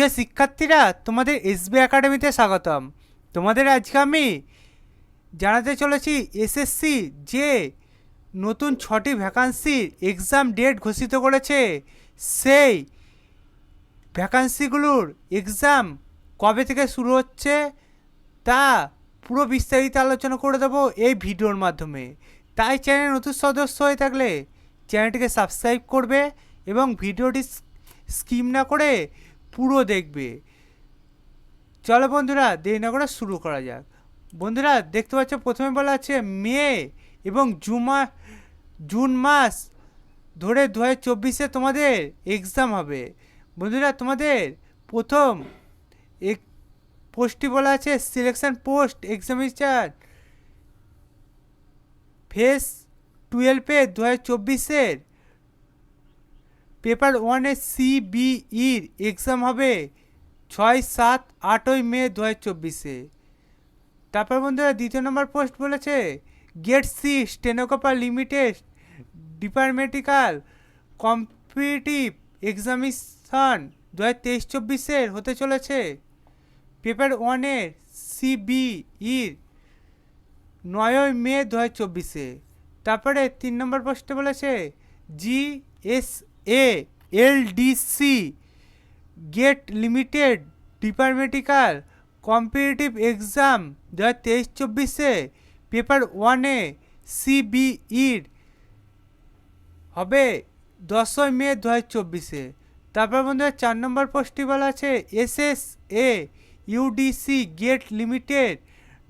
প্রিয় শিক্ষার্থীরা, তোমাদের এসবি একাডেমিতে স্বাগতম। তোমাদের আজকে আমি জানাতে চলেছি এসএসসি যে নতুন 6টি ভ্যাকান্সির এক্সাম ডেট ঘোষিত করেছে, সেই ভ্যাকান্সিগুলোর এক্সাম কবে থেকে শুরু হচ্ছে তা পুরো বিস্তারিত আলোচনা করে দেবো এই ভিডিওর মাধ্যমে। তাই চ্যানেল নতুন সদস্য হয়ে থাকলে চ্যানেলটিকে সাবস্ক্রাইব করবে এবং ভিডিওটি স্কিপ না করে পুরো দেখবে। চলো বন্ধুরা, দেরি না করে শুরু করা যাক। বন্ধুরা দেখতে পাচ্ছ, প্রথমে বলা আছে মে এবং জুন মাস ধরে 2024-এ তোমাদের এক্সাম হবে। বন্ধুরা তোমাদের প্রথম এক পোস্টটি বলা আছে সিলেকশন পোস্ট এক্সামিনেশন ফেজ 12-এ 2024-এর পেপার 1-এর সিবিইর এক্সাম হবে 6-7-8 মে 2024-এ। তারপর বন্ধুরা দ্বিতীয় নম্বর পোস্ট বলেছে grade C stenographer limited departmental competitive examination 2023-24-এর হতে চলেছে পেপার 1-এর সিবিইর 9 মে 2024-এ। তারপরে 3 নম্বর পোস্টে বলেছে JSA LDC grade limited departmental competitive exam 2023-24-এ পেপার 1-এ সিবিইর হবে 10 মে 2024-এ। তারপর বন্ধুরা 4 নম্বর পোস্টটি বলা আছে SSA UDC grade limited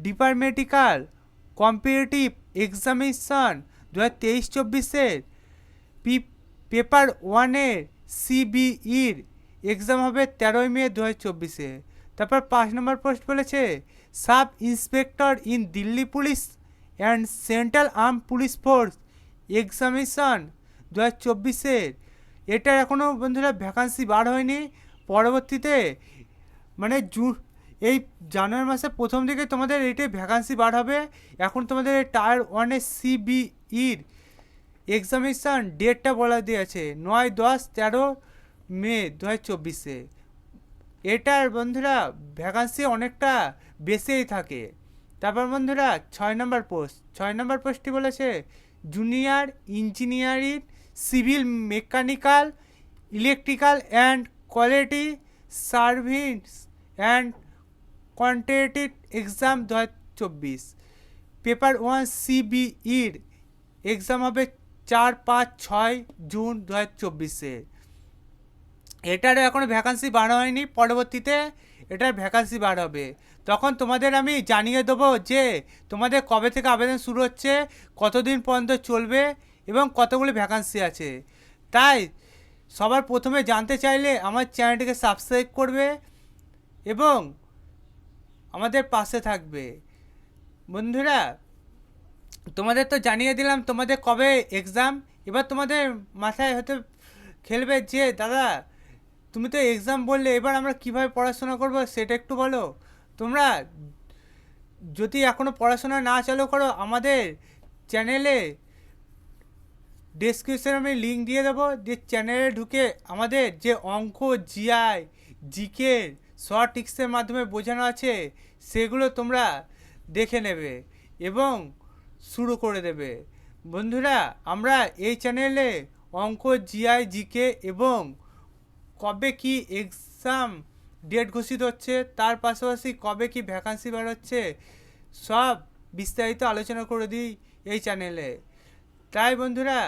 departmental competitive examination 2023-24-এর পেপার 1-এর সিবিইর এক্সাম হবে 13 মে 2024-এ। তারপর 5 নম্বর পোস্ট বলেছে sub inspector in Delhi police and central arm police force examination 2024-এর। এটার এখনও বন্ধুরা ভ্যাকান্সি বার হয়নি। পরবর্তীতে মানে এই জানুয়ারি মাসের প্রথম দিকে তোমাদের এটাই ভ্যাকান্সি বার হবে। এখন তোমাদের টায়ার 1-এর সিবিইর এক্সামিনেশন ডেটটা বলা দিয়েছে 9-10-13 মে 2024-এ। এটার বন্ধুরা ভ্যাকান্সি অনেকটা বেশিই থাকে। তারপর বন্ধুরা 6 নম্বর পোস্টটি বলেছে junior engineering civil mechanical electrical and quality service and কন্টেটিভ এক্সাম 2024 পেপার 1 সিবিইর এক্সাম হবে 4-5-6 জুন 2024-এ। এটারও এখনও ভ্যাকান্সি বার হয়নি। পরবর্তীতে এটার ভ্যাকান্সি বার হবে, তখন তোমাদের আমি জানিয়ে দেবো যে তোমাদের কবে থেকে আবেদন শুরু হচ্ছে, কতদিন পর্যন্ত চলবে এবং কতগুলি ভ্যাকান্সি আছে। তাই সবার প্রথমে জানতে চাইলে আমার চ্যানেলটিকে সাবস্ক্রাইব করবে এবং আমাদের পাশে থাকবে। বন্ধুরা তোমাদের তো জানিয়ে দিলাম তোমাদের কবে এক্সাম। এবার তোমাদের মাথায় হয়তো খেলবে যে দাদা তুমি তো এক্সাম বললে, এবার আমরা কিভাবে পড়াশোনা করব সেটা একটু বলো। তোমরা যদি এখনও পড়াশোনা না চালু করো, আমাদের চ্যানেলে ডেসক্রিপশনে আমি লিঙ্ক দিয়ে দেবো, যে চ্যানেলে ঢুকে আমাদের যে অঙ্ক জিআই জিকে শর্ট ট্রিক্সের মাধ্যমে বোঝানো আছে সেগুলো তোমরা দেখে নেবে এবং শুরু করে দেবে। বন্ধুরা আমরা এই চ্যানেলে অঙ্ক জিআই জিকে এবং কবে কি এক্সাম ডেট ঘোষিত হচ্ছে, তার পাশাপাশি কবে কি ভ্যাকান্সি বার হচ্ছে, সব বিস্তারিত আলোচনা করে দিই এই চ্যানেলে। তাই বন্ধুরা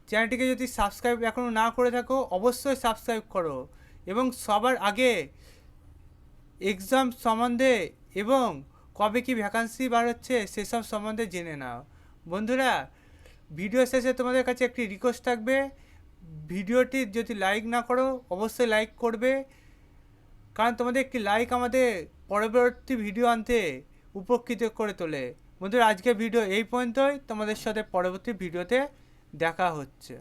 চ্যানেলটিকে যদি সাবস্ক্রাইব এখনও না করে থাকো অবশ্যই সাবস্ক্রাইব করো এবং সবার আগে এক্সাম সম্বন্ধে এবং কবে কি ভ্যাকান্সি বার হচ্ছে সেসব সম্বন্ধে জেনে নাও। বন্ধুরা ভিডিও শেষে তোমাদের কাছে একটি রিকোয়েস্ট থাকবে, ভিডিওটি যদি লাইক না করো অবশ্যই লাইক করবে, কারণ তোমাদের একটি লাইক আমাদের পরবর্তী ভিডিও আনতে উপকৃত করে তোলে। বন্ধুরা আজকের ভিডিও এই পর্যন্তই, তোমাদের সাথে পরবর্তী ভিডিওতে দেখা হচ্ছে।